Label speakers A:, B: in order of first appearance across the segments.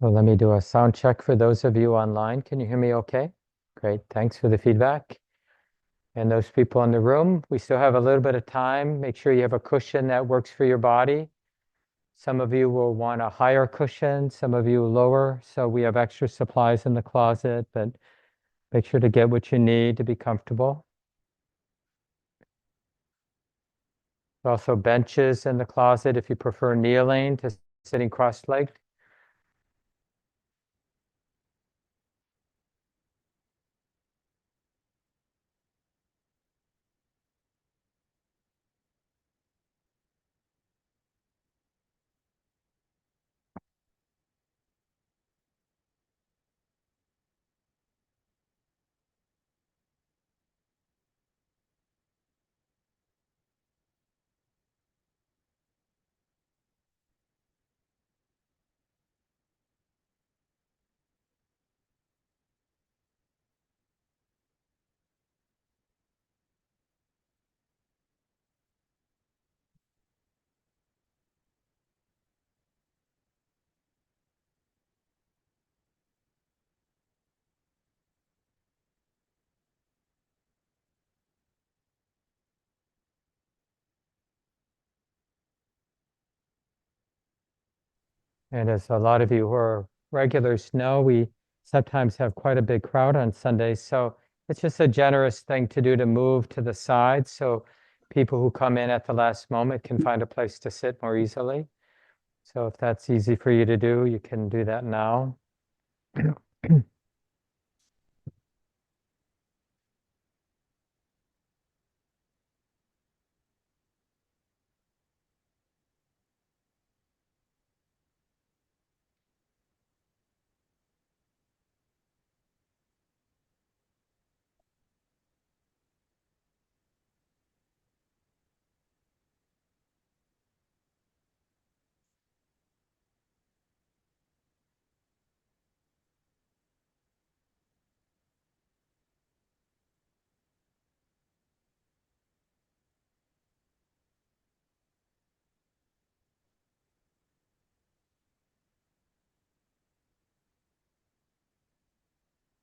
A: Well, let me do a sound check for those of you online. Can you hear me okay? Great, thanks for the feedback. And those people in the room, we still have a little bit of time. Make sure you have a cushion that works for your body. Some of you will want a higher cushion, some of you lower. So we have extra supplies in the closet, but make sure to get what you need to be comfortable. Also benches in the closet if you prefer kneeling to sitting cross-legged. And as a lot of you who are regulars know, we sometimes have quite a big crowd on Sundays. So it's just a generous thing to do to move to the side so people who come in at the last moment can find a place to sit more easily. So if that's easy for you to do, you can do that now.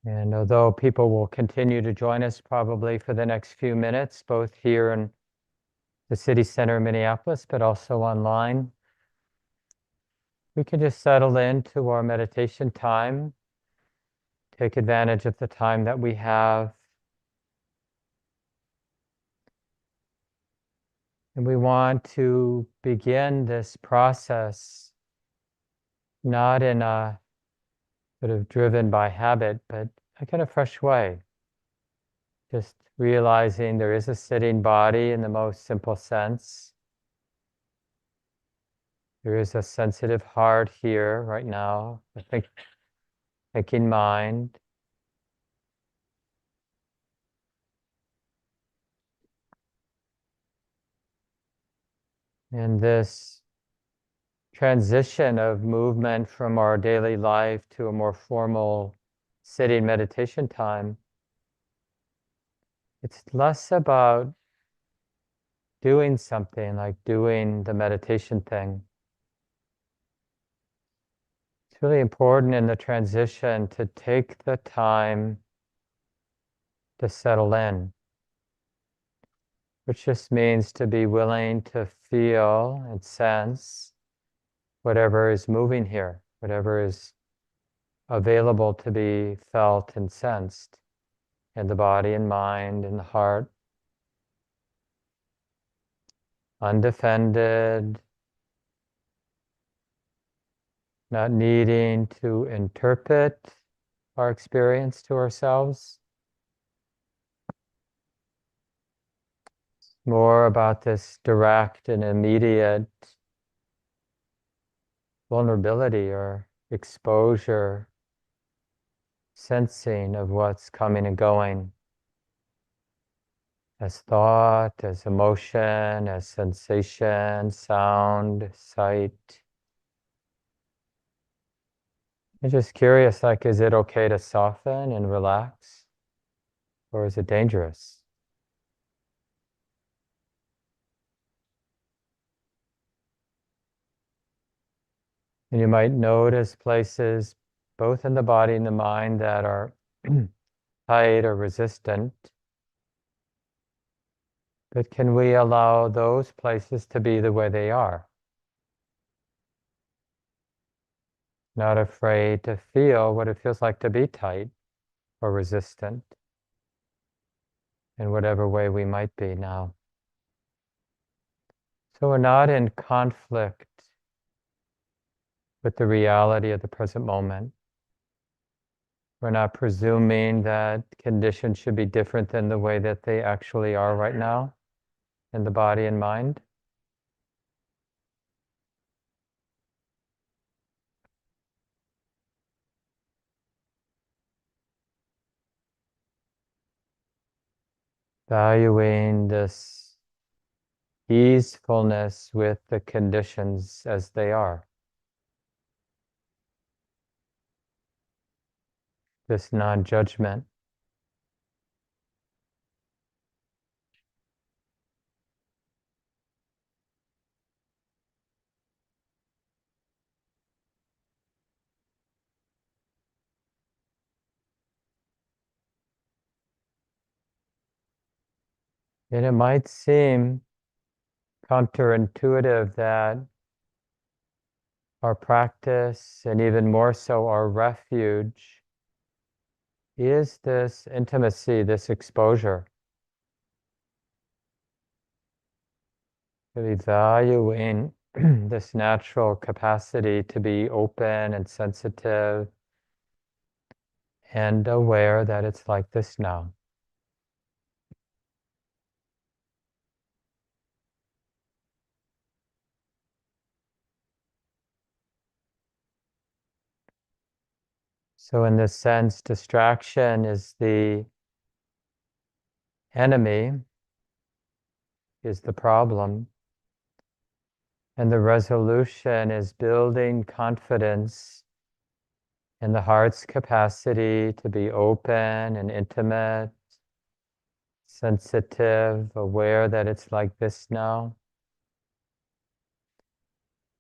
A: And although people will continue to join us probably for the next few minutes, both here in the city center of Minneapolis, but also online, we can just settle into our meditation time, take advantage of the time that we have. And we want to begin this process not in a sort of driven by habit, but a kind of fresh way. Just realizing there is a sitting body in the most simple sense. There is a sensitive heart here right now, a thinking mind. And this transition of movement from our daily life to a more formal sitting meditation time, it's less about doing something like doing the meditation thing. It's really important in the transition to take the time to settle in, which just means to be willing to feel and sense whatever is moving here, whatever is available to be felt and sensed in the body and mind and the heart. Undefended, not needing to interpret our experience to ourselves. More about this direct and immediate vulnerability or exposure, sensing of what's coming and going as thought, as emotion, as sensation, sound, sight. I'm just curious, like, is it okay to soften and relax, or is it dangerous? And you might notice places both in the body and the mind that are tight or resistant. But can we allow those places to be the way they are? Not afraid to feel what it feels like to be tight or resistant in whatever way we might be now. So we're not in conflict with the reality of the present moment. We're not presuming that conditions should be different than the way that they actually are right now in the body and mind. Valuing this easefulness with the conditions as they are. This non-judgment. And it might seem counterintuitive that our practice, and even more so our refuge, is this intimacy, this exposure. Really valuing this natural capacity to be open and sensitive and aware that it's like this now. So in this sense, distraction is the enemy, is the problem, and the resolution is building confidence in the heart's capacity to be open and intimate, sensitive, aware that it's like this now,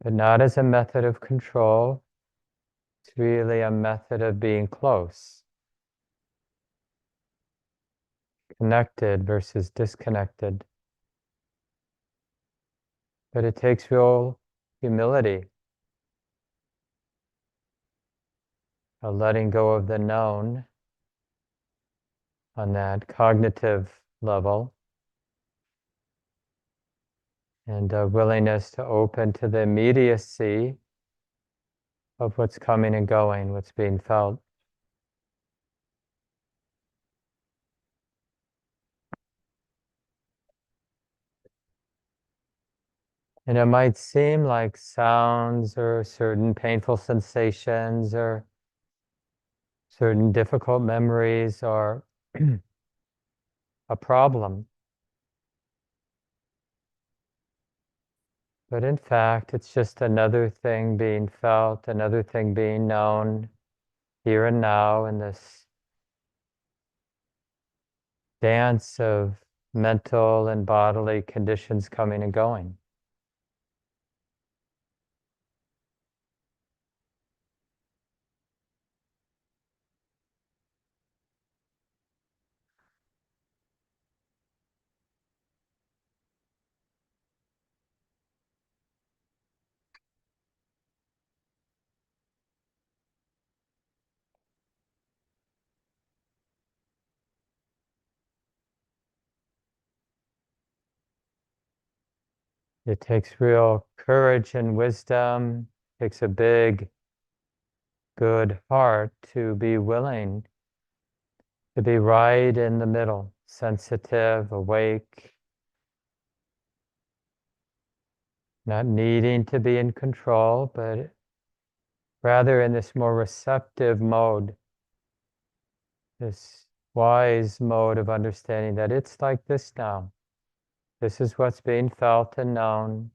A: but not as a method of control. It's really a method of being close, connected versus disconnected. But it takes real humility, a letting go of the known on that cognitive level, and a willingness to open to the immediacy of what's coming and going, what's being felt. And it might seem like sounds or certain painful sensations or certain difficult memories are a problem. But in fact, it's just another thing being felt, another thing being known here and now in this dance of mental and bodily conditions coming and going. It takes real courage and wisdom, it takes a big, good heart to be willing to be right in the middle, sensitive, awake, not needing to be in control, but rather in this more receptive mode, this wise mode of understanding that it's like this now. This is what's being felt and known.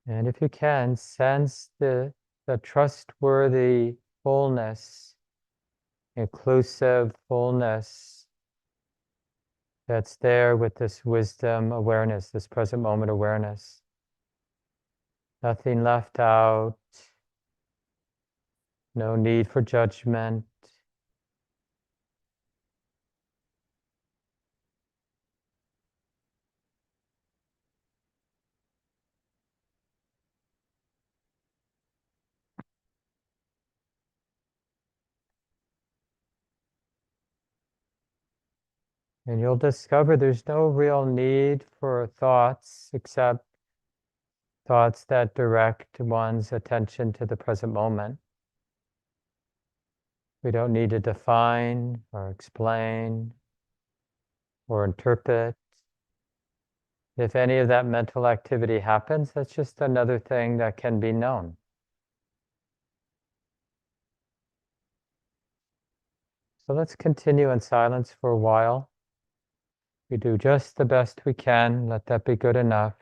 A: And if you can, sense the trustworthy fullness, inclusive fullness that's there with this wisdom awareness, this present moment awareness. Nothing left out, no need for judgment. And you'll discover there's no real need for thoughts except thoughts that direct one's attention to the present moment. We don't need to define or explain or interpret. If any of that mental activity happens, that's just another thing that can be known. So let's continue in silence for a while. We do just the best we can. Let that be good enough.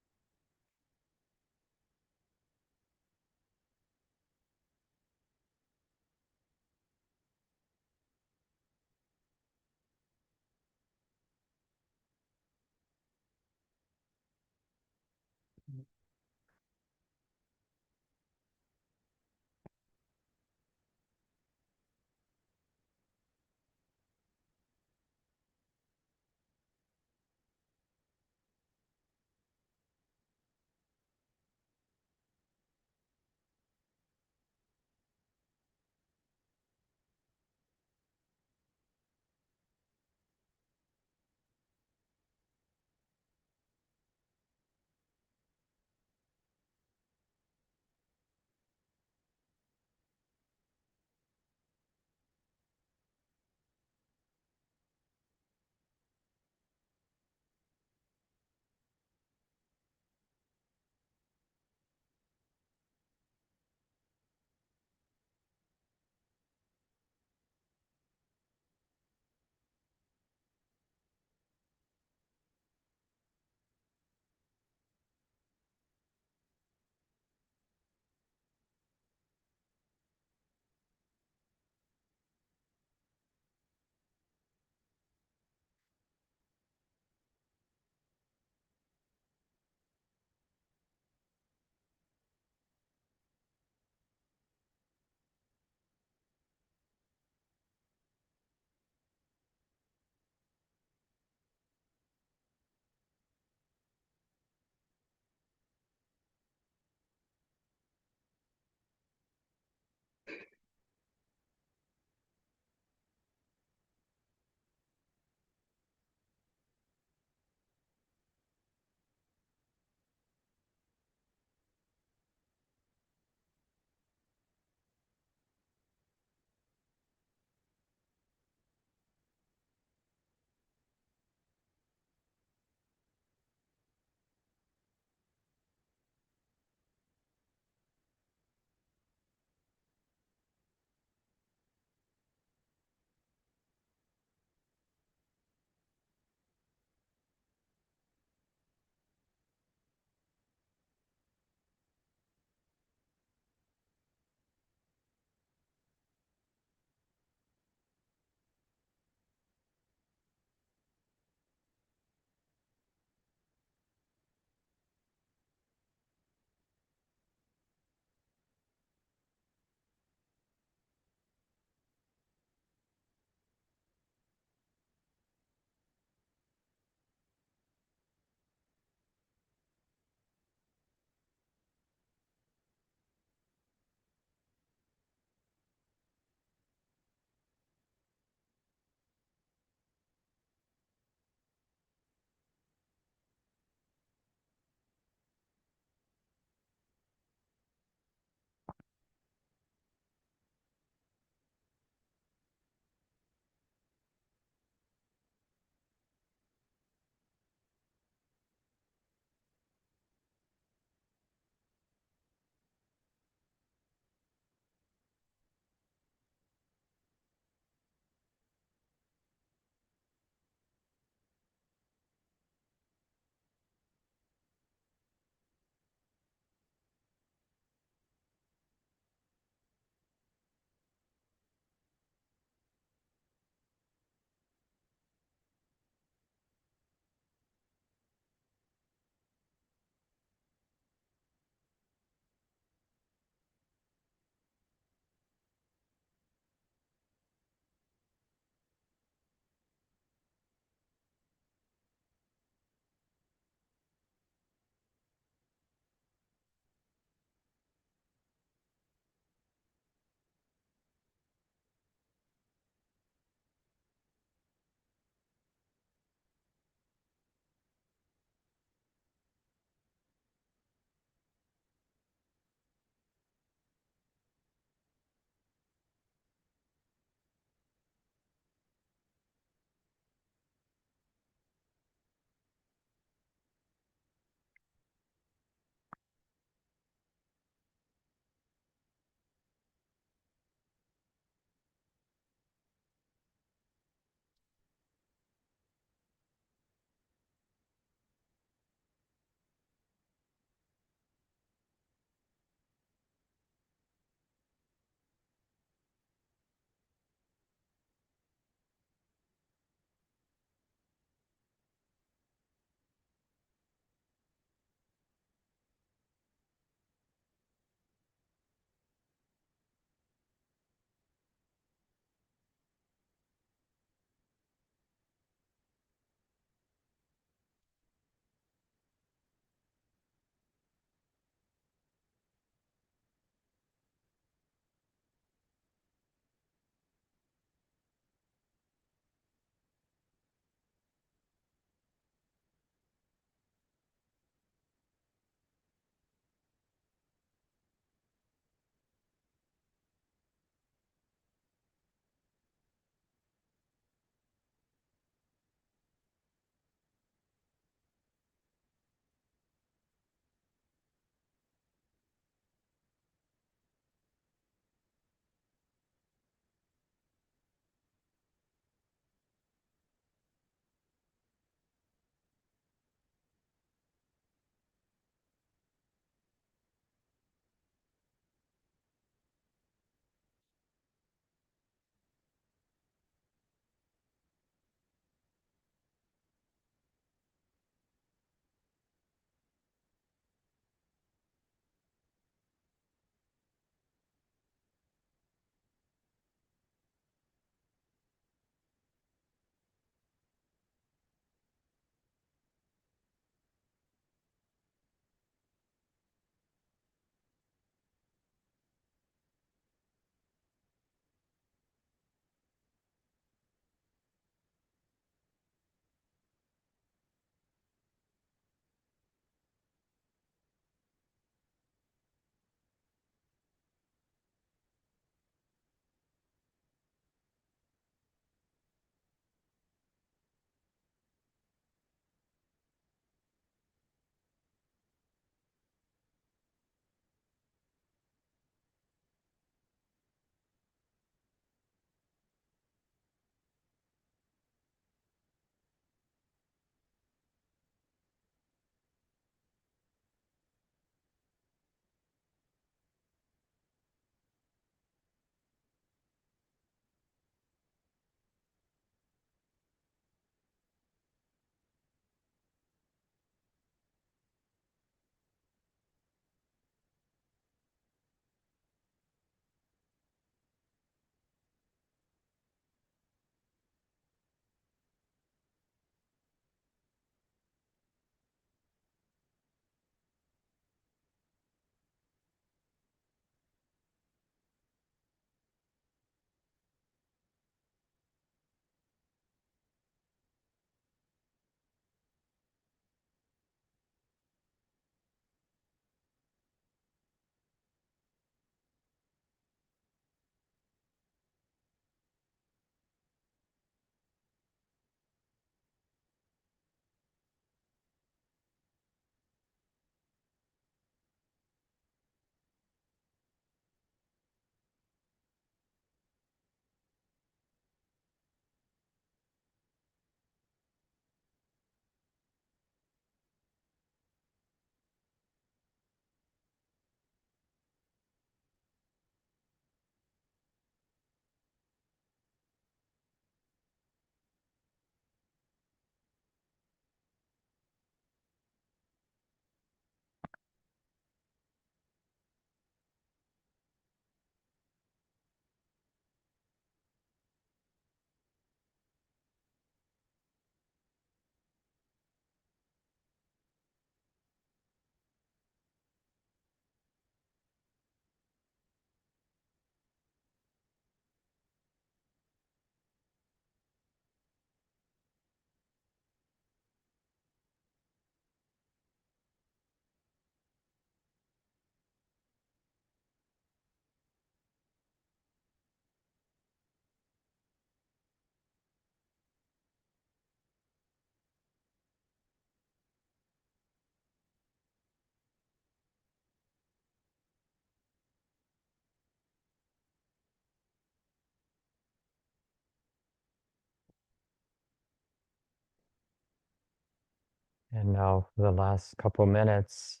A: And now for the last couple minutes,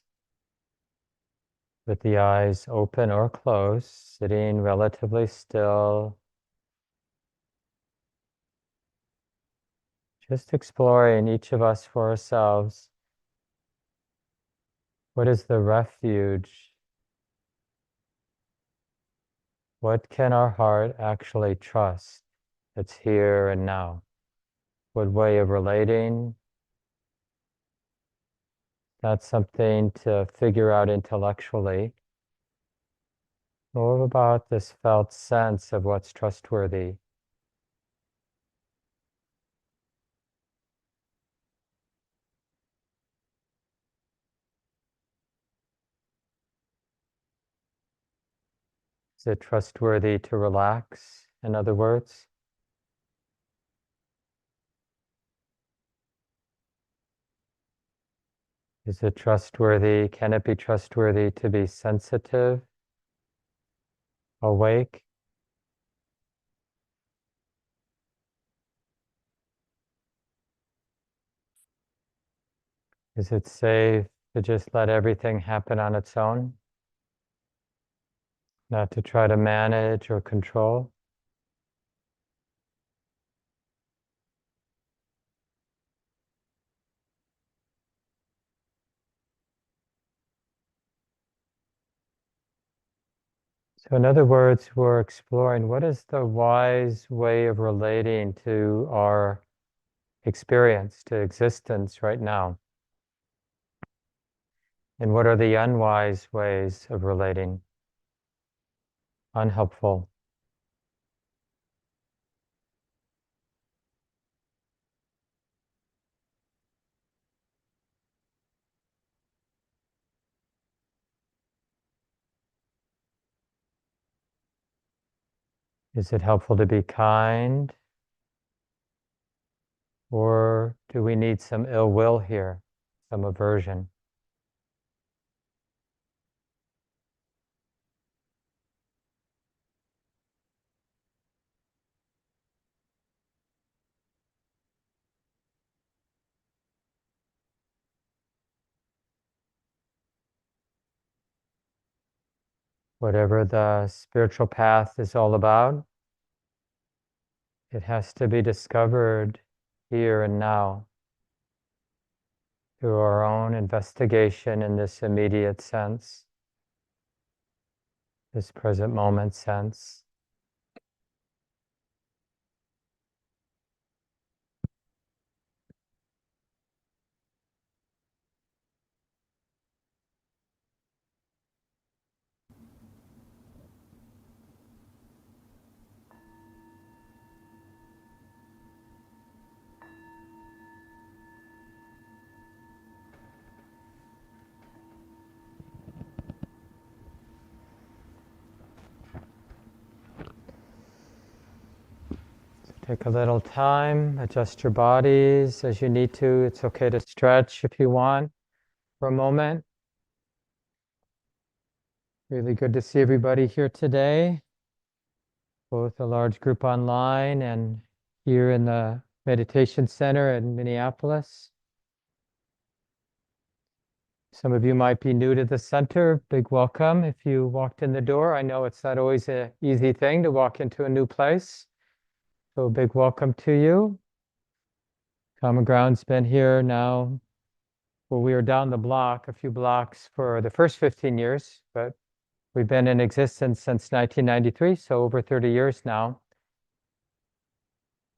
A: with the eyes open or closed, sitting relatively still, just exploring each of us for ourselves. What is the refuge? What can our heart actually trust that's here and now? What way of relating? Not something to figure out intellectually. More about this felt sense of what's trustworthy. Is it trustworthy to relax, in other words? Is it trustworthy? Can it be trustworthy to be sensitive, awake? Is it safe to just let everything happen on its own? Not to try to manage or control? So in other words, we're exploring what is the wise way of relating to our experience, to existence right now? And what are the unwise ways of relating? Unhelpful. Is it helpful to be kind? Or do we need some ill will here, some aversion? Whatever the spiritual path is all about, it has to be discovered here and now through our own investigation in this immediate sense, this present moment sense. Take a little time, adjust your bodies as you need to. It's okay to stretch if you want for a moment. Really good to see everybody here today, both a large group online and here in the meditation center in Minneapolis. Some of you might be new to the center. Big welcome if you walked in the door. I know it's not always an easy thing to walk into a new place. So big welcome to you. Common Ground's been here now. Well, we were down the block, a few blocks for the first 15 years, but we've been in existence since 1993, so over 30 years now,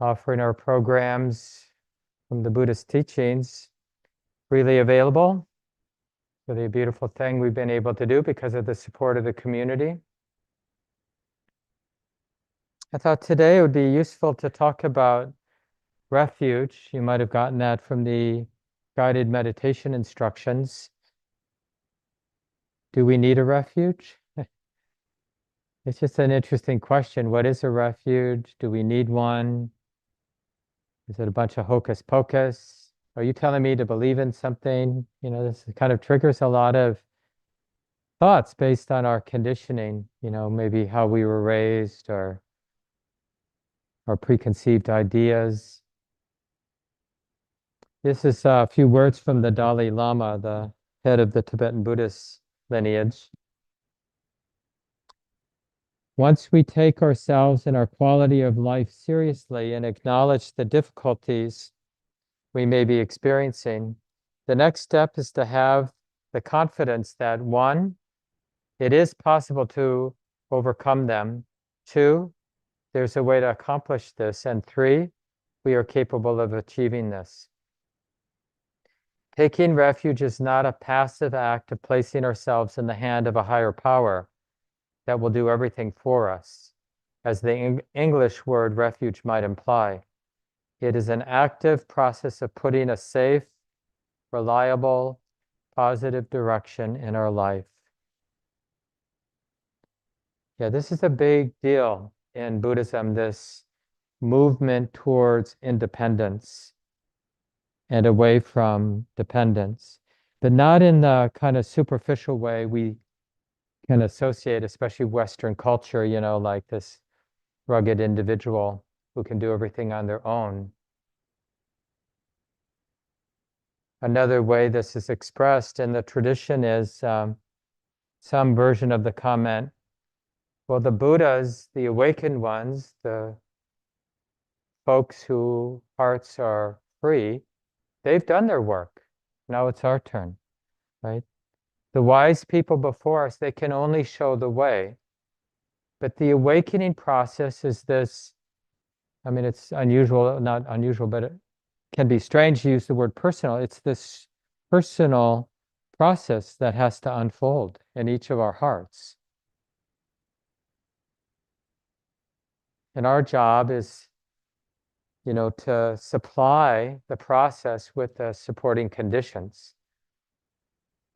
A: offering our programs from the Buddhist teachings freely available. Really a beautiful thing we've been able to do because of the support of the community. I thought today it would be useful to talk about refuge. You might have gotten that from the guided meditation instructions. Do we need a refuge? It's just an interesting question. What is a refuge? Do we need one? Is it a bunch of hocus pocus? Are you telling me to believe in something? You know, this kind of triggers a lot of thoughts based on our conditioning, you know, maybe how we were raised or our preconceived ideas. This is a few words from the Dalai Lama, the head of the Tibetan Buddhist lineage. Once we take ourselves and our quality of life seriously and acknowledge the difficulties we may be experiencing, the next step is to have the confidence that one, it is possible to overcome them. Two, there's a way to accomplish this. And three, we are capable of achieving this. Taking refuge is not a passive act of placing ourselves in the hand of a higher power that will do everything for us, as the English word refuge might imply. It is an active process of putting a safe, reliable, positive direction in our life. Yeah, this is a big deal in Buddhism, this movement towards independence and away from dependence, but not in the kind of superficial way we can associate, especially Western culture, like this rugged individual who can do everything on their own. Another way this is expressed in the tradition is some version of the comment, well, the Buddhas, the awakened ones, the folks whose hearts are free, they've done their work. Now it's our turn, right? The wise people before us, they can only show the way. But the awakening process is this, I mean, it's unusual, not unusual, but it can be strange to use the word personal. It's this personal process that has to unfold in each of our hearts. And our job is, to supply the process with the supporting conditions,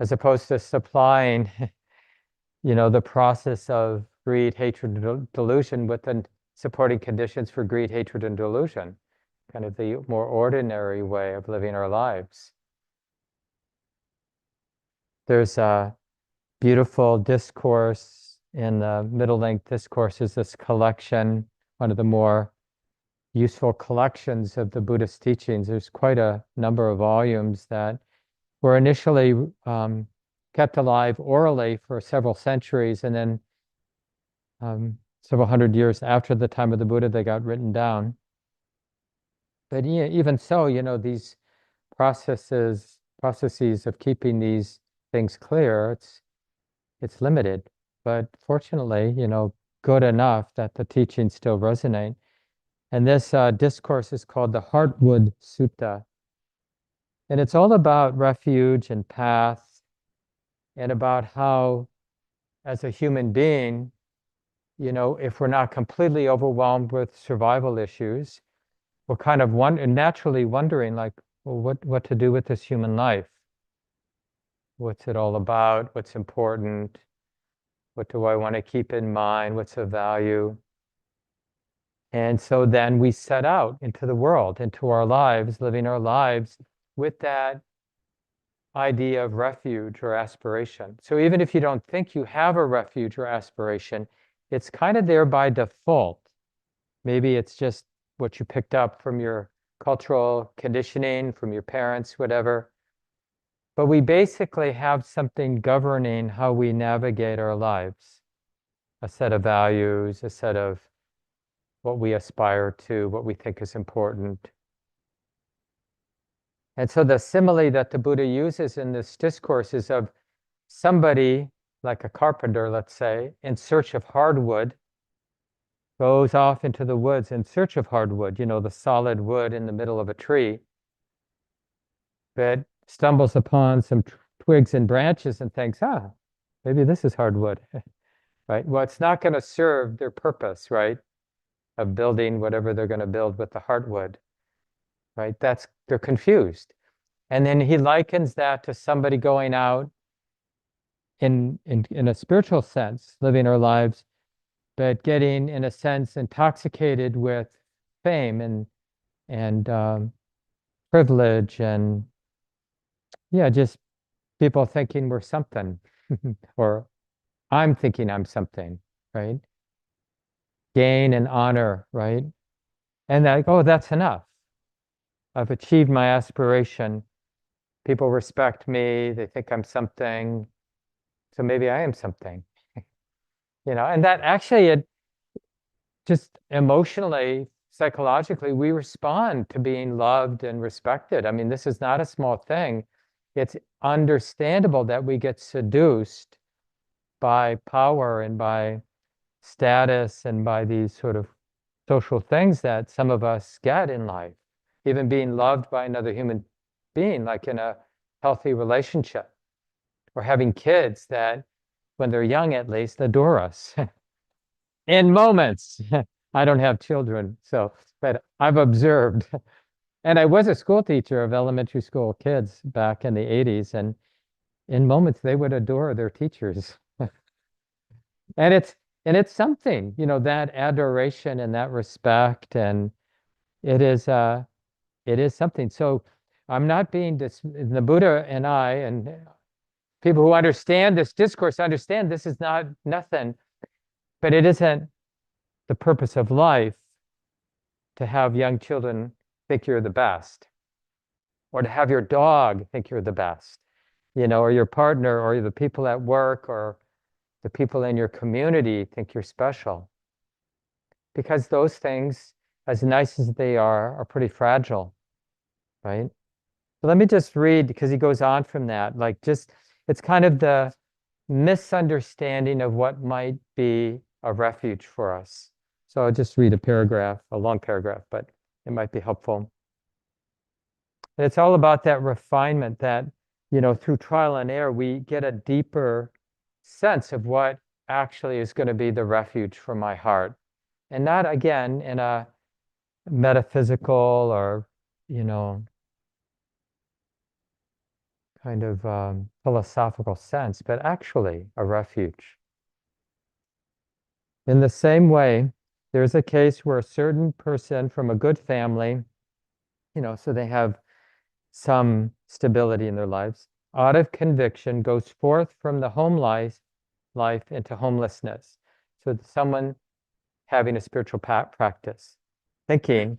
A: as opposed to supplying, the process of greed, hatred, and delusion with the supporting conditions for greed, hatred, and delusion, kind of the more ordinary way of living our lives. There's a beautiful discourse in the Middle Length Discourses, this collection, one of the more useful collections of the Buddhist teachings. There's quite a number of volumes that were initially kept alive orally for several centuries, and then several hundred years after the time of the Buddha, they got written down. But yeah, even so, these processes of keeping these things clear, it's limited. But fortunately, good enough that the teachings still resonate. And this discourse is called the Heartwood Sutta. And it's all about refuge and path, and about how, as a human being, if we're not completely overwhelmed with survival issues, we're kind of naturally wondering, like, well, what to do with this human life? What's it all about? What's important? What do I want to keep in mind? What's of value? And so then we set out into the world, into our lives, living our lives with that idea of refuge or aspiration. So even if you don't think you have a refuge or aspiration, it's kind of there by default. Maybe it's just what you picked up from your cultural conditioning, from your parents, whatever. But we basically have something governing how we navigate our lives, a set of values, a set of what we aspire to, what we think is important. And so the simile that the Buddha uses in this discourse is of somebody, like a carpenter, let's say, in search of hardwood, goes off into the woods in search of hardwood, the solid wood in the middle of a tree, but stumbles upon some twigs and branches and thinks, maybe this is hardwood, right? Well, it's not going to serve their purpose, right, of building whatever they're going to build with the hardwood, right? They're confused. And then he likens that to somebody going out in a spiritual sense, living our lives, but getting, in a sense, intoxicated with fame and privilege, and just people thinking we're something, or I'm thinking I'm something, right? Gain and honor, right? And like, oh, that's enough. I've achieved my aspiration. People respect me, they think I'm something, so maybe I am something. And that actually it just emotionally, psychologically, we respond to being loved and respected. I mean, this is not a small thing. It's understandable that we get seduced by power and by status and by these sort of social things that some of us get in life. Even being loved by another human being, like in a healthy relationship, or having kids that, when they're young at least, adore us in moments. I don't have children, but I've observed. And I was a school teacher of elementary school kids back in the 80s, and in moments they would adore their teachers. And it's something, that adoration and that respect, and it is something. So I'm not being the Buddha and I and people who understand this discourse understand this is not nothing, but it isn't the purpose of life to have young children think you're the best, or to have your dog think you're the best, or your partner, or the people at work, or the people in your community think you're special. Because those things, as nice as they are pretty fragile, right? So let me just read, because he goes on from that, it's kind of the misunderstanding of what might be a refuge for us. So I'll just read a paragraph, a long paragraph, but it might be helpful. And it's all about that refinement that, through trial and error, we get a deeper sense of what actually is going to be the refuge for my heart. And not, again, in a metaphysical or, kind of philosophical sense, but actually a refuge. In the same way, there's a case where a certain person from a good family, so they have some stability in their lives, out of conviction, goes forth from the home life into homelessness. So someone having a spiritual practice, thinking,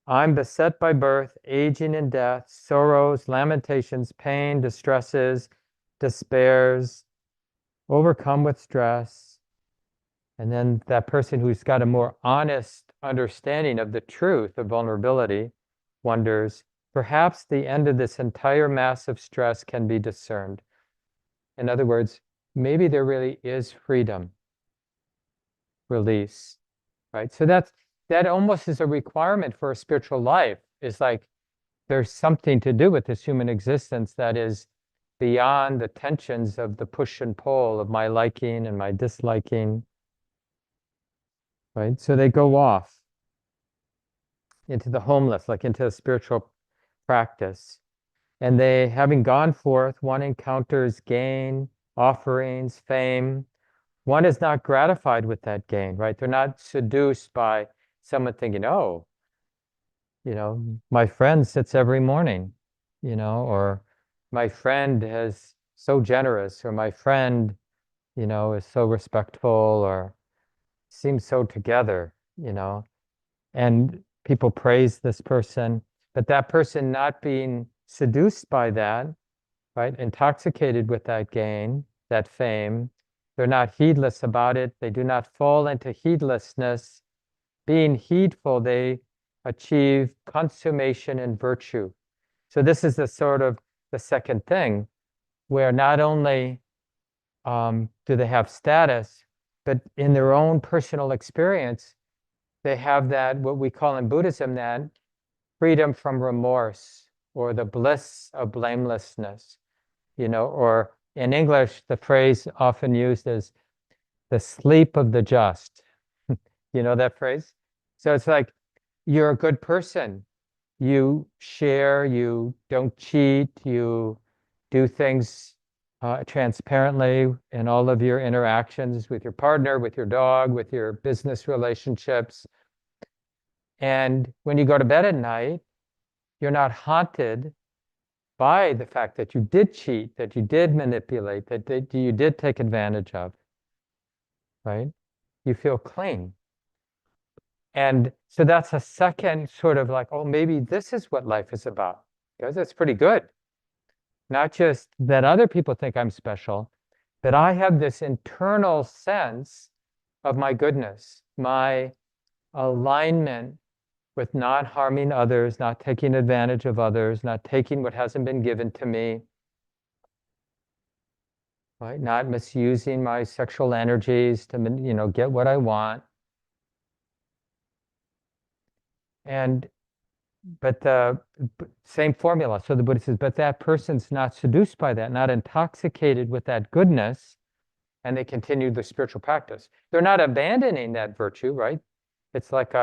A: I'm beset by birth, aging and death, sorrows, lamentations, pain, distresses, despairs, overcome with stress. And then that person who's got a more honest understanding of the truth of vulnerability wonders, perhaps the end of this entire mass of stress can be discerned. In other words, maybe there really is freedom, release, right? So that almost is a requirement for a spiritual life. Is like there's something to do with this human existence that is beyond the tensions of the push and pull of my liking and my disliking, right? So they go off into the homeless, like into a spiritual practice. And they, having gone forth, one encounters gain, offerings, fame. One is not gratified with that gain, right? They're not seduced by someone thinking, oh, my friend sits every morning, or my friend is so generous, or my friend, is so respectful, or seems so together, and people praise this person, but that person not being seduced by that, right? Intoxicated with that gain, that fame. They're not heedless about it. They do not fall into heedlessness. Being heedful, they achieve consummation in virtue. So this is the sort of the second thing, where not only do they have status, but in their own personal experience, they have that, what we call in Buddhism, that freedom from remorse, or the bliss of blamelessness, or in English, the phrase often used is the sleep of the just. You know that phrase? So it's like, you're a good person. You share, you don't cheat, you do things transparently in all of your interactions with your partner, with your dog, with your business relationships. And when you go to bed at night, you're not haunted by the fact that you did cheat, that you did manipulate, that you did take advantage of, right? You feel clean. And so that's a second sort of like, oh, maybe this is what life is about. Because it's pretty good. Not just that other people think I'm special, that I have this internal sense of my goodness, my alignment with not harming others, not taking advantage of others, not taking what hasn't been given to me, right? Not misusing my sexual energies to, get what I want. And but the same formula. So the Buddha says, but that person's not seduced by that, not intoxicated with that goodness, and they continue the spiritual practice. They're not abandoning that virtue, right? It's like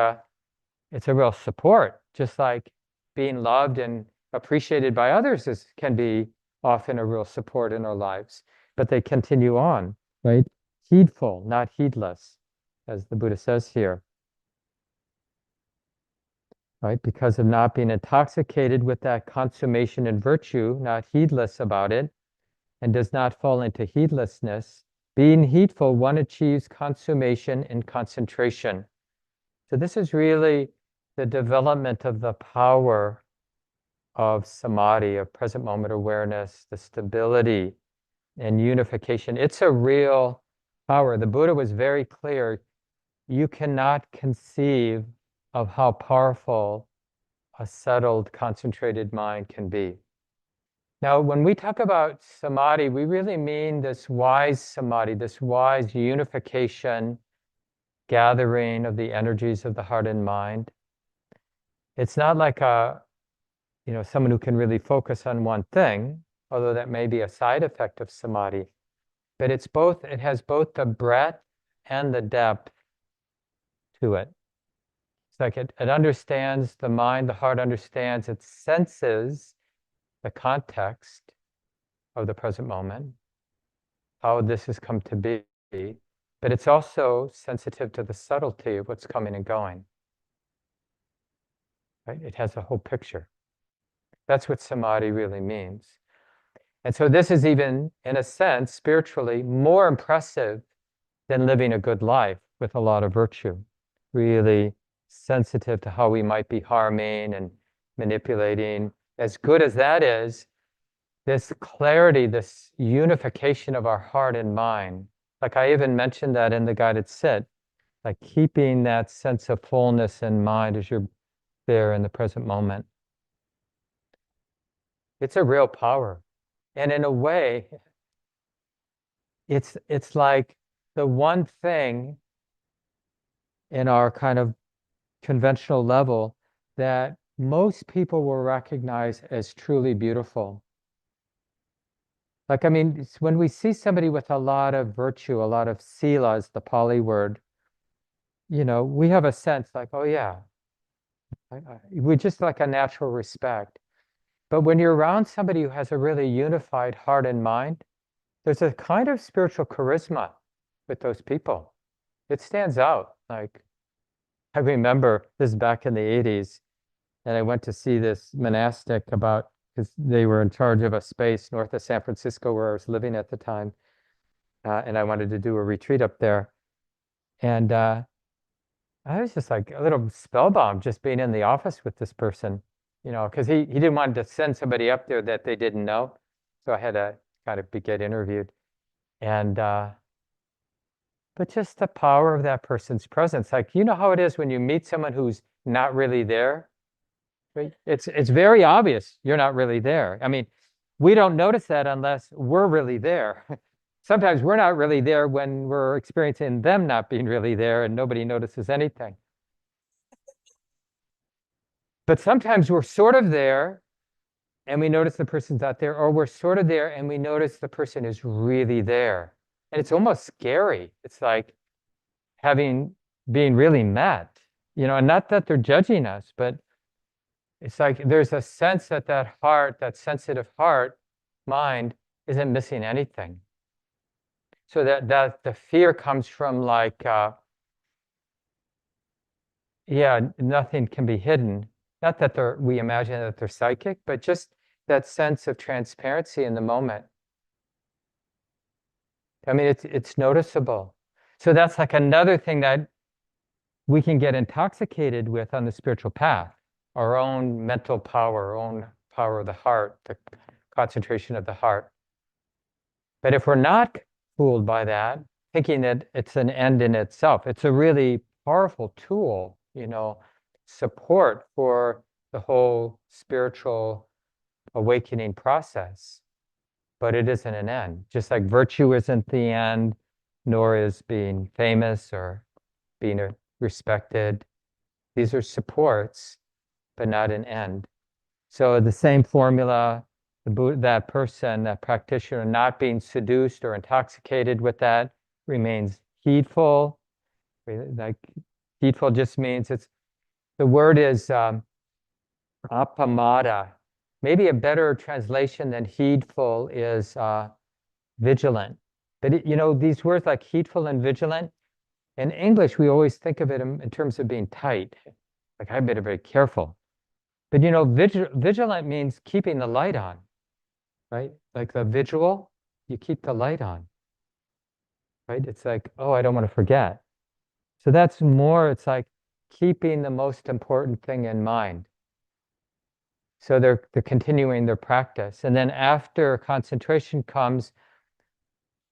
A: it's a real support, just like being loved and appreciated by others can be often a real support in our lives. But they continue on, right? Heedful, not heedless, as the Buddha says here. Right? Because of not being intoxicated with that consummation in virtue, not heedless about it, and does not fall into heedlessness. Being heedful, one achieves consummation in concentration. So this is really the development of the power of samadhi, of present moment awareness, the stability and unification. It's a real power. The Buddha was very clear. You cannot conceive of how powerful a settled, concentrated mind can be. Now, when we talk about samadhi, we really mean this wise samadhi, this wise unification, gathering of the energies of the heart and mind. It's not like someone who can really focus on one thing, although that may be a side effect of samadhi. But it has both the breadth and the depth to it. It's like it understands the mind, the heart understands, it senses the context of the present moment, how this has come to be, but it's also sensitive to the subtlety of what's coming and going. Right? It has a whole picture. That's what samadhi really means. And so this is even, in a sense, spiritually more impressive than living a good life with a lot of virtue. Really sensitive to how we might be harming and manipulating. As good as that is, this clarity, this unification of our heart and mind, like I even mentioned that in the guided sit, like keeping that sense of fullness in mind as you're there in the present moment. It's a real power. And in a way, it's like the one thing in our kind of conventional level that most people will recognize as truly beautiful. Like, I mean, when we see somebody with a lot of virtue, a lot of sila is the Pali word, we have a sense like, oh yeah, we just like a natural respect. But when you're around somebody who has a really unified heart and mind, there's a kind of spiritual charisma with those people. It stands out. Like, I remember this back in the 80s, and I went to see this monastic because they were in charge of a space north of San Francisco where I was living at the time. And I wanted to do a retreat up there. And I was just like a little spellbound just being in the office with this person, because he didn't want to send somebody up there that they didn't know. So I had to kind of get interviewed. And but just the power of that person's presence. Like, you know how it is when you meet someone who's not really there? Right? It's very obvious you're not really there. I mean, we don't notice that unless we're really there. Sometimes we're not really there when we're experiencing them not being really there and nobody notices anything. But sometimes we're sort of there and we notice the person's not there, or we're sort of there and we notice the person is really there. And it's almost scary. It's like being really met, and not that they're judging us, but it's like there's a sense that heart, that sensitive heart, mind, isn't missing anything. So that the fear comes from like, nothing can be hidden. Not that we imagine that they're psychic, but just that sense of transparency in the moment. I mean, it's noticeable. So that's like another thing that we can get intoxicated with on the spiritual path, our own mental power, our own power of the heart, the concentration of the heart. But if we're not fooled by that, thinking that it's an end in itself, it's a really powerful tool, support for the whole spiritual awakening process. But it isn't an end. Just like virtue isn't the end, nor is being famous or being respected. These are supports, but not an end. So the same formula, that person, that practitioner, not being seduced or intoxicated with that remains heedful. Like heedful just means the word is appamada. Maybe a better translation than heedful is vigilant. But these words like heedful and vigilant, in English, we always think of it in terms of being tight. Like I better be very careful. But vigilant means keeping the light on, right? Like the vigil, you keep the light on, right? It's like, oh, I don't want to forget. So that's more, it's like keeping the most important thing in mind. So they're continuing their practice. And then after concentration comes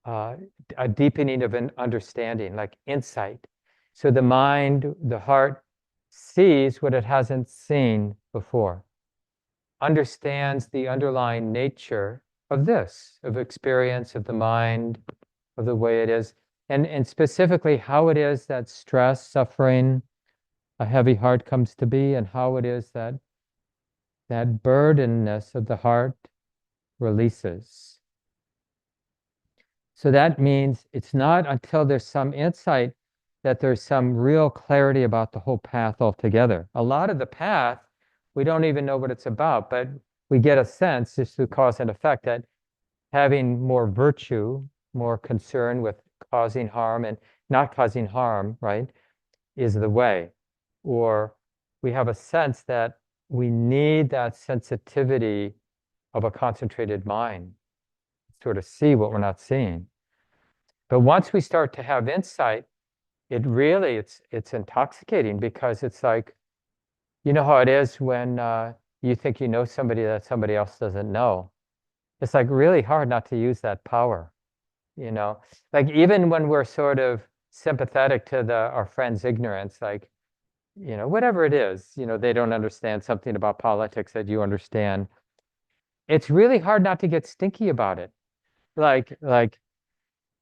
A: a deepening of an understanding, like insight. So the mind, the heart sees what it hasn't seen before, understands the underlying nature of this, of experience, of the mind, of the way it is, and specifically how it is that stress, suffering, a heavy heart comes to be, and how it is that burdenness of the heart releases. So that means it's not until there's some insight that there's some real clarity about the whole path altogether. A lot of the path, we don't even know what it's about, but we get a sense just through cause and effect that having more virtue, more concern with causing harm and not causing harm, right, is the way. Or we have a sense that we need that sensitivity of a concentrated mind, sort of see what we're not seeing. But once we start to have insight, it really, it's intoxicating, because it's like, you know how it is when you think you know somebody that somebody else doesn't know. It's like really hard not to use that power, Like even when we're sort of sympathetic to our friend's ignorance, like, whatever it is, they don't understand something about politics that you understand. It's really hard not to get stinky about it. Like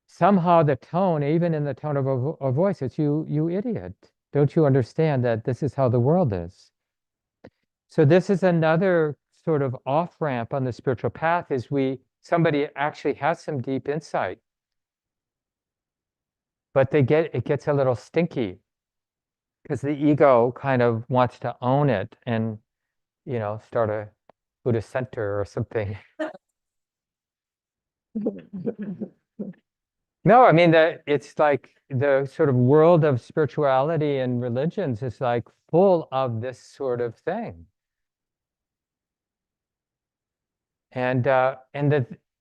A: somehow the tone, even in the tone of a voice, it's you idiot. Don't you understand that this is how the world is? So this is another sort of off-ramp on the spiritual path, is somebody actually has some deep insight, but it gets a little stinky because the ego kind of wants to own it and, start a Buddhist center or something. No, I mean it's like the sort of world of spirituality and religions is like full of this sort of thing. And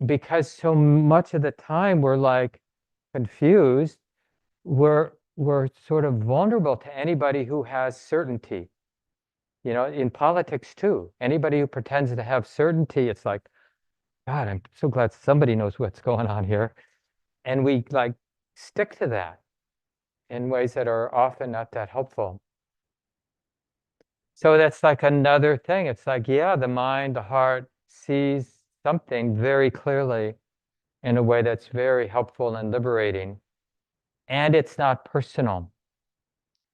A: because so much of the time we're like confused, we're sort of vulnerable to anybody who has certainty. In politics too, anybody who pretends to have certainty, it's like, God, I'm so glad somebody knows what's going on here. And we like stick to that in ways that are often not that helpful. So that's like another thing. It's like, yeah, the mind, the heart sees something very clearly in a way that's very helpful and liberating. And it's not personal.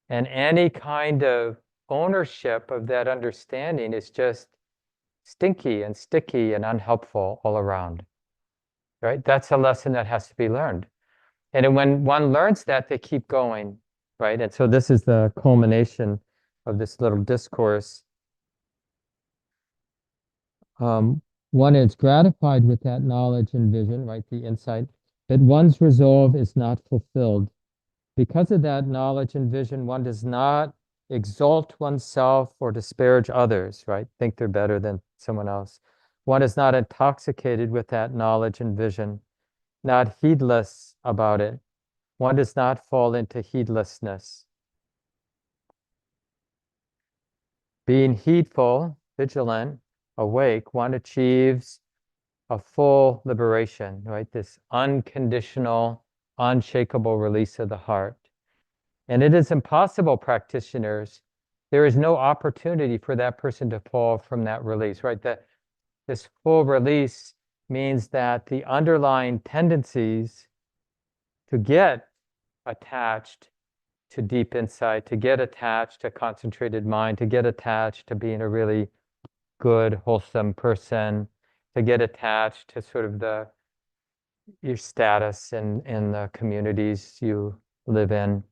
A: And any kind of ownership of that understanding is just stinky and sticky and unhelpful all around. Right? That's a lesson that has to be learned. And when one learns that, they keep going, right? And so this is the culmination of this little discourse. One is gratified with that knowledge and vision, right? The insight, but one's resolve is not fulfilled. Because of that knowledge and vision, one does not exalt oneself or disparage others, right? Think they're better than someone else. One is not intoxicated with that knowledge and vision, not heedless about it. One does not fall into heedlessness. being heedful, vigilant, awake, one achieves a full liberation, right? This unconditional, unshakable release of the heart. And it is impossible, practitioners. There is no opportunity for that person to fall from that release, right? That this full release means that the underlying tendencies to get attached to deep insight, to get attached to concentrated mind, to get attached to being a really good, wholesome person, to get attached to sort of your status in the communities you live in.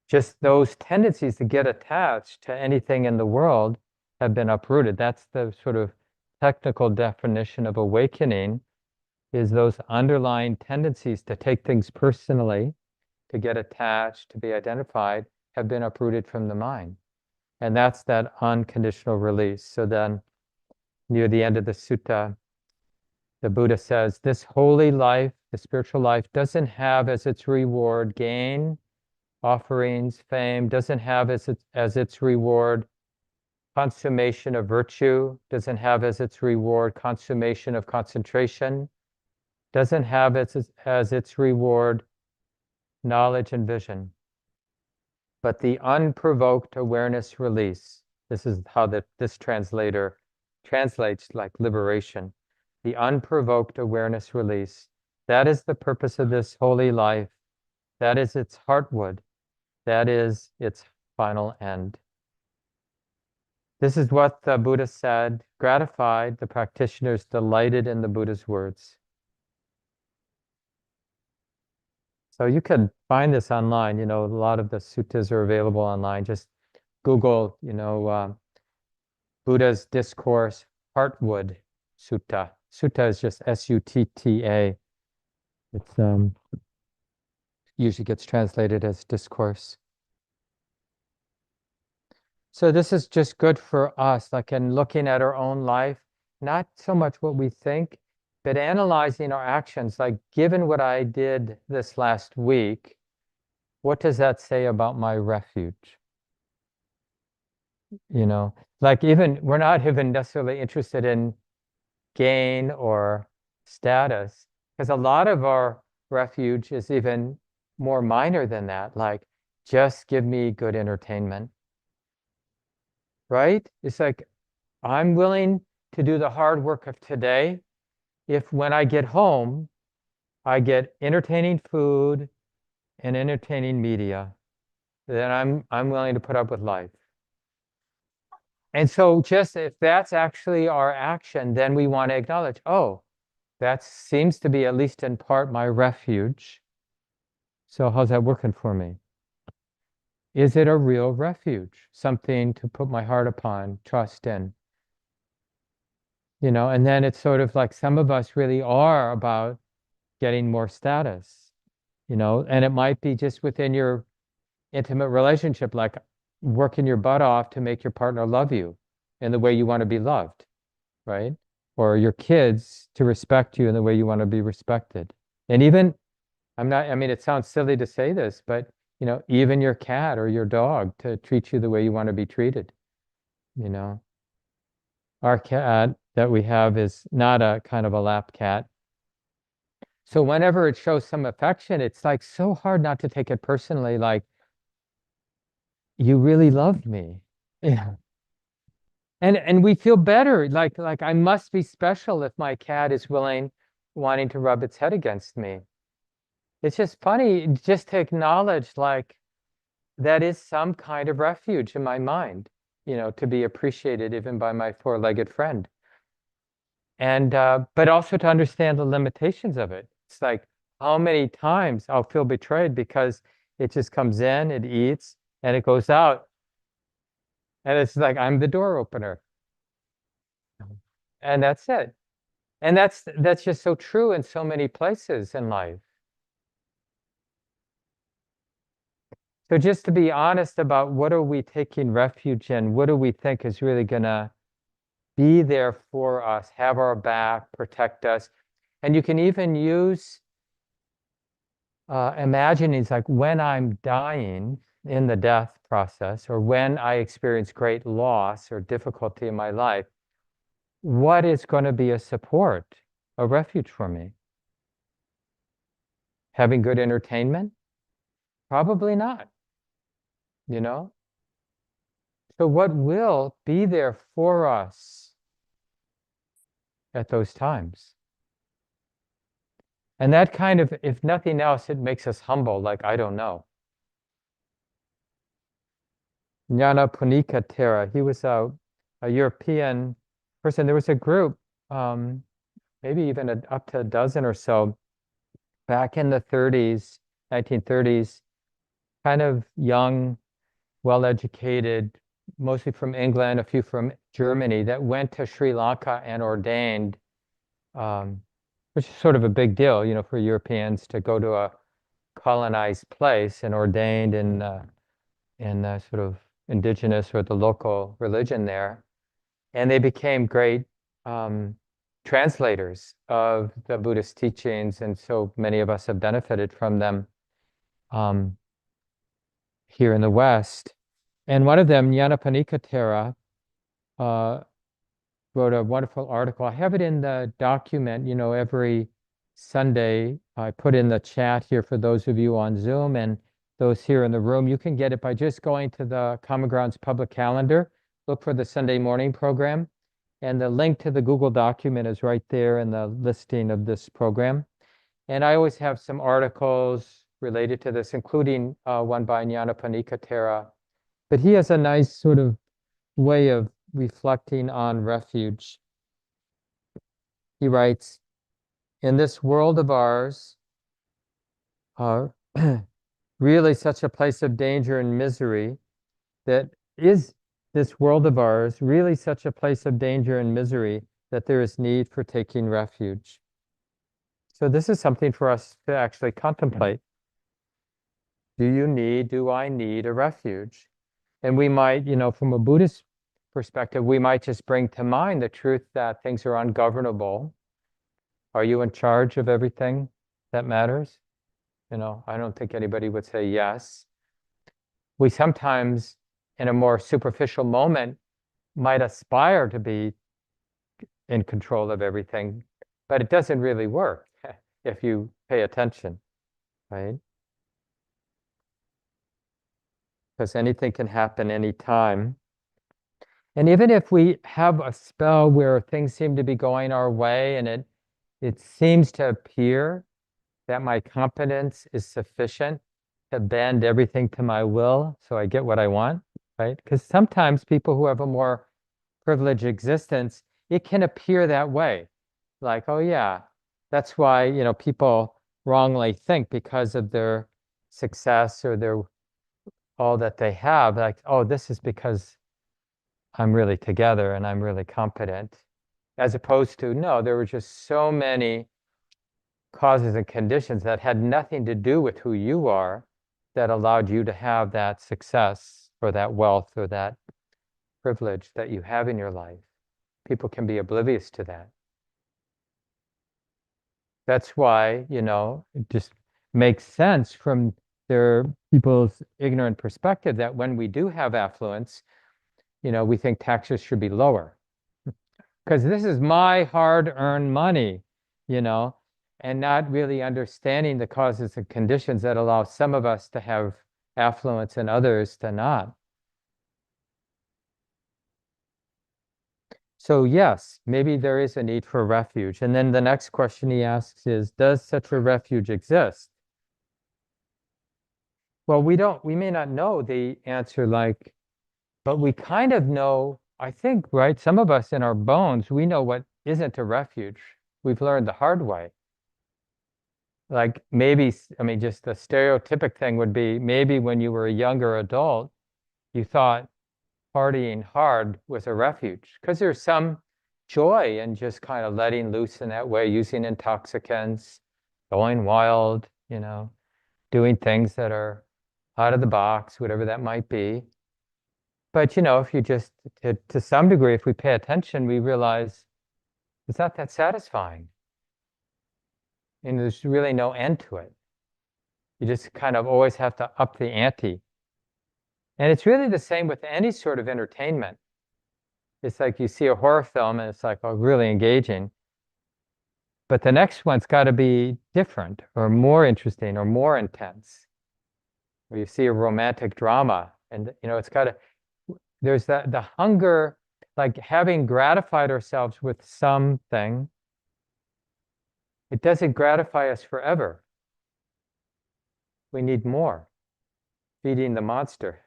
A: Just those tendencies to get attached to anything in the world have been uprooted. That's the sort of technical definition of awakening, is those underlying tendencies to take things personally, to get attached, to be identified, have been uprooted from the mind. And that's that unconditional release. So then, near the end of the sutta, the Buddha says, this holy life, the spiritual life, doesn't have as its reward gain, offerings, fame, doesn't have as its reward consummation of virtue, doesn't have as its reward consummation of concentration, doesn't have as its reward knowledge and vision, but the unprovoked awareness release. This is how this translator translates like liberation. The unprovoked awareness release. That is the purpose of this holy life. That is its heartwood. That is its final end. This is what the Buddha said, gratified, the practitioners delighted in the Buddha's words. So you could find this online, a lot of the suttas are available online. Just Google, Buddha's discourse, Heartwood Sutta. Sutta is just S-U-T-T-A. It's usually gets translated as discourse. So this is just good for us, like in looking at our own life, not so much what we think, but analyzing our actions. Like, given what I did this last week, what does that say about my refuge? Like, even we're not even necessarily interested in gain or status, because a lot of our refuge is even more minor than that. Like, just give me good entertainment. Right? It's like, I'm willing to do the hard work of today if when I get home, I get entertaining food and entertaining media, then I'm willing to put up with life. And so just if that's actually our action, then we want to acknowledge, oh, that seems to be at least in part my refuge. So how's that working for me? Is it a real refuge? Something to put my heart upon, trust in? And then it's sort of like some of us really are about getting more status, and it might be just within your intimate relationship, like working your butt off to make your partner love you in the way you want to be loved, right? Or your kids to respect you in the way you want to be respected. And even, it sounds silly to say this, but even your cat or your dog to treat you the way you want to be treated. Our cat that we have is not a kind of a lap cat. So whenever it shows some affection, it's like so hard not to take it personally, like, you really loved me. Yeah. And we feel better, like I must be special if my cat is wanting to rub its head against me. It's just funny just to acknowledge, like, that is some kind of refuge in my mind, to be appreciated even by my four-legged friend. And but also to understand the limitations of it. It's like, how many times I'll feel betrayed because it just comes in, it eats, and it goes out. And it's like, I'm the door opener. And that's it. And that's just so true in so many places in life. So just to be honest about what are we taking refuge in, what do we think is really gonna be there for us, have our back, protect us. And you can even use imaginings like when I'm dying in the death process, or when I experience great loss or difficulty in my life, what is going to be a support, a refuge for me? Having good entertainment? Probably not, you know? So what will be there for us at those times? And that kind of, if nothing else, it makes us humble, like, I don't know. Nyanaponika Thera, he was a European person. There was a group, maybe even up to a dozen or so, back in the 30s, 1930s, kind of young, well-educated, mostly from England, a few from Germany, that went to Sri Lanka and ordained, which is sort of a big deal, you know, for Europeans to go to a colonized place and ordained in sort of indigenous or the local religion there. And they became great translators of the Buddhist teachings, and so many of us have benefited from them here in the West. And one of them, Nyanaponika Thera, wrote a wonderful article. I have it in the document, you know, every Sunday. I put in the chat here for those of you on Zoom and those here in the room. You can get it by just going to the Common Grounds public calendar, look for the Sunday morning program, and the link to the Google document is right there in the listing of this program. And I always have some articles related to this, including one by Nyanaponika Thera. But he has a nice sort of way of reflecting on refuge. He writes, in this world of ours, really such a place of danger and misery, that is this world of ours really such a place of danger and misery that there is need for taking refuge. So this is something for us to actually contemplate. Do I need a refuge? And we might, you know, from a Buddhist perspective, we might just bring to mind the truth that things are ungovernable. Are you in charge of everything that matters? You know, I don't think anybody would say yes. We sometimes, in a more superficial moment, might aspire to be in control of everything, but it doesn't really work if you pay attention, right? Because anything can happen anytime. And even if we have a spell where things seem to be going our way and it seems to appear that my competence is sufficient to bend everything to my will so I get what I want, right? Because sometimes people who have a more privileged existence, it can appear that way. Like, oh yeah, that's why, you know, people wrongly think because of their success or their all that they have, like, oh, this is because I'm really together and I'm really competent. As opposed to, no, there were just so many causes and conditions that had nothing to do with who you are that allowed you to have that success or that wealth or that privilege that you have in your life. People can be oblivious to that. That's why, you know, it just makes sense from their people's ignorant perspective that when we do have affluence, you know, we think taxes should be lower because this is my hard-earned money, you know, and not really understanding the causes and conditions that allow some of us to have affluence and others to not. So yes, maybe there is a need for refuge. And then the next question he asks is, does such a refuge exist? Well, we may not know the answer, like, but we kind of know, I think, right? Some of us in our bones, we know what isn't a refuge. We've learned the hard way. Like maybe, I mean, just the stereotypic thing would be maybe when you were a younger adult, you thought partying hard was a refuge because there's some joy in just kind of letting loose in that way, using intoxicants, going wild, you know, doing things that are out of the box, whatever that might be. But, you know, if you just, to some degree, if we pay attention, we realize it's not that satisfying. And there's really no end to it. You just kind of always have to up the ante. And it's really the same with any sort of entertainment. It's like you see a horror film and it's like, oh, really engaging. But the next one's got to be different or more interesting or more intense. Or you see a romantic drama and, it's got to, there's the hunger, like having gratified ourselves with something, it doesn't gratify us forever. We need more, feeding the monster.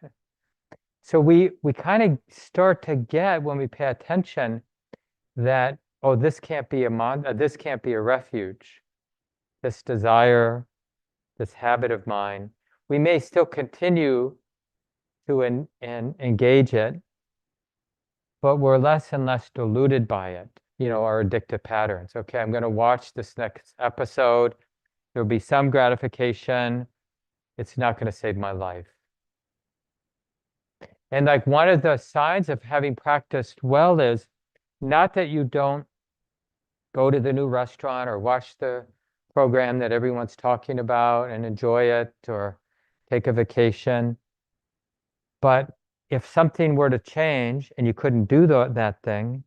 A: So we kind of start to get, when we pay attention, that, oh, this can't be this can't be a refuge. This desire, this habit of mine, we may still continue to engage it, but we're less and less diluted by it, our addictive patterns. Okay, I'm going to watch this next episode. There'll be some gratification. It's not going to save my life. And like one of the signs of having practiced well is not that you don't go to the new restaurant or watch the program that everyone's talking about and enjoy it or take a vacation. But if something were to change and you couldn't do that thing,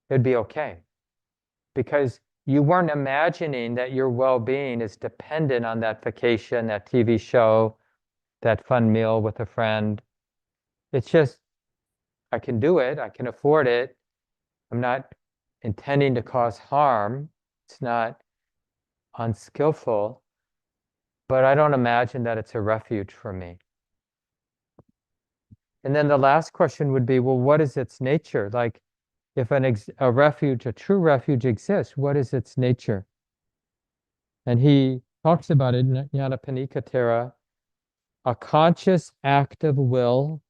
A: it'd be okay. Because you weren't imagining that your well-being is dependent on that vacation, that TV show, that fun meal with a friend. It's just, I can do it, I can afford it. I'm not intending to cause harm. It's not unskillful, but I don't imagine that it's a refuge for me. And then the last question would be, well, what is its nature? Like, if a refuge, a true refuge exists, what is its nature? And he talks about it in Nyanapanikatera, a conscious act of will,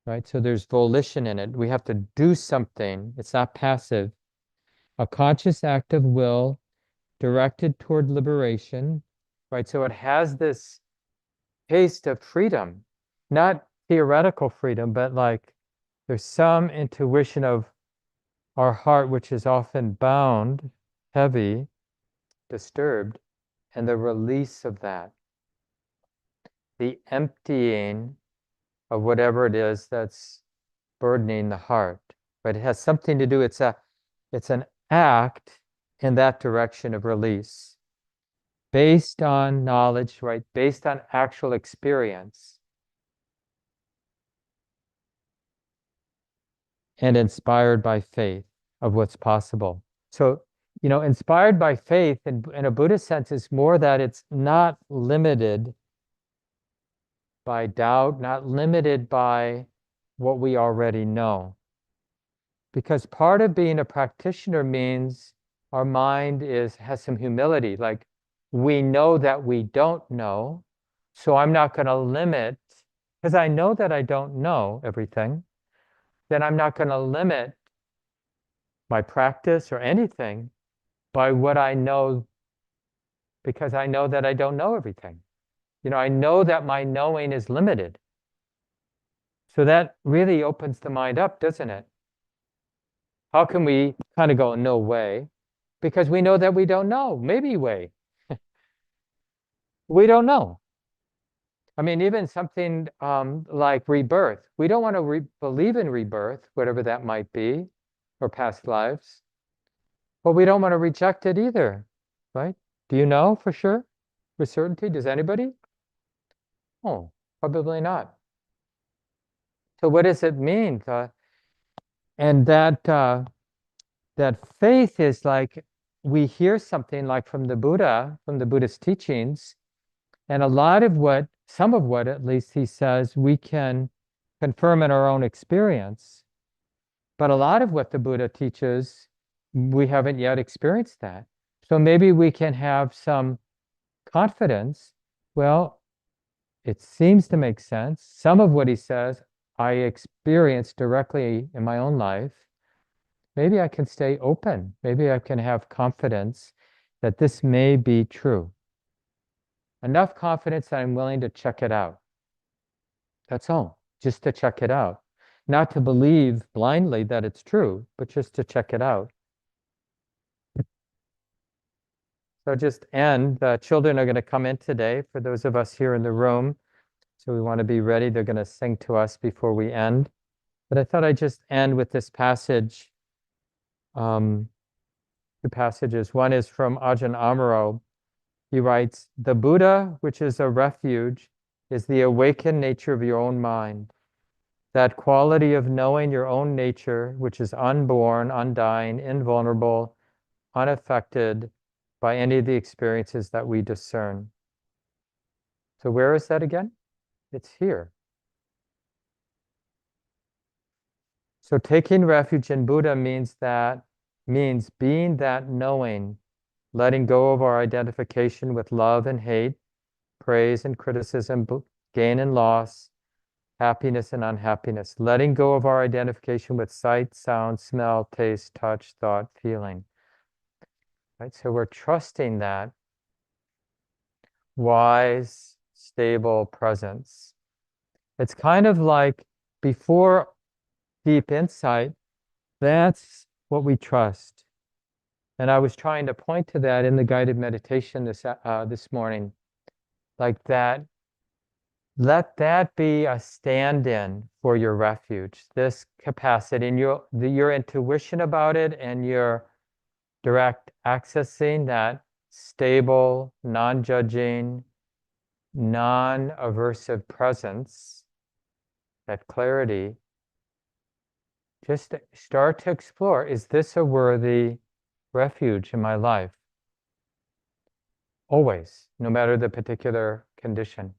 A: right? So there's volition in it. We have to do something. It's not passive. A conscious act of will directed toward liberation, right? So it has this taste of freedom, not theoretical freedom, but like there's some intuition of our heart, which is often bound, heavy, disturbed, and the release of that, the emptying of whatever it is that's burdening the heart. But it has something to do, it's an act in that direction of release, based on knowledge, right? Based on actual experience, and inspired by faith of what's possible. So, inspired by faith in a Buddhist sense is more that it's not limited by doubt, not limited by what we already know. Because part of being a practitioner means our mind has some humility, like we know that we don't know, so I'm not going to limit, because I know that I don't know everything, then I'm not going to limit my practice or anything by what I know, because I know that I don't know everything. I know that my knowing is limited. So that really opens the mind up, doesn't it? How can we kind of go, no way? Because we know that we don't know. Maybe way. We don't know. I mean, even something like rebirth. We don't want to believe in rebirth, whatever that might be, or past lives. But we don't want to reject it either, right? Do you know for sure? With certainty? Does anybody? Oh, probably not. So what does it mean? And that faith is like, we hear something like from the Buddha, from the Buddhist teachings, and some of what at least he says, we can confirm in our own experience. But a lot of what the Buddha teaches, we haven't yet experienced that. So maybe we can have some confidence. Well, it seems to make sense. Some of what he says, I experienced directly in my own life. Maybe I can stay open. Maybe I can have confidence that this may be true. Enough confidence that I'm willing to check it out. That's all, just to check it out. Not to believe blindly that it's true, but just to check it out. So just end. The children are going to come in today for those of us here in the room. So we want to be ready. They're going to sing to us before we end. But I thought I'd just end with this passage. Two passages. One is from Ajahn Amaro. He writes, "The Buddha, which is a refuge, is the awakened nature of your own mind. That quality of knowing your own nature, which is unborn, undying, invulnerable, unaffected by any of the experiences that we discern." So where is that again? It's here. So taking refuge in Buddha means being that knowing, letting go of our identification with love and hate, praise and criticism, gain and loss, happiness and unhappiness, letting go of our identification with sight, sound, smell, taste, touch, thought, feeling. Right? So we're trusting that wise, stable presence. It's kind of like before deep insight, that's what we trust. And I was trying to point to that in the guided meditation this morning, like that. Let that be a stand-in for your refuge, this capacity, and your intuition about it and your direct accessing that stable, non-judging, non-aversive presence, that clarity. Just start to explore, is this a worthy refuge in my life? Always, no matter the particular condition.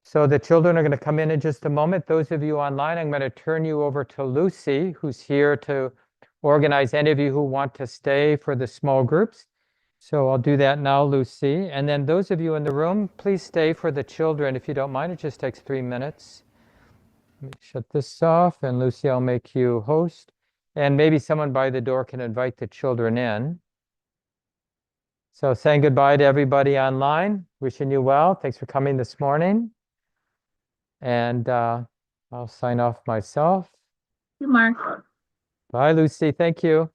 A: So the children are going to come in just a moment. Those of you online, I'm going to turn you over to Lucy, who's here to organize any of you who want to stay for the small groups. So I'll do that now, Lucy. And then those of you in the room, please stay for the children if you don't mind. It just takes 3 minutes. Let me shut this off, and Lucy, I'll make you host. And maybe someone by the door can invite the children in. So saying goodbye to everybody online, wishing you well. Thanks for coming this morning. And I'll sign off myself.
B: Mark.
A: Bye, Lucy. Thank you.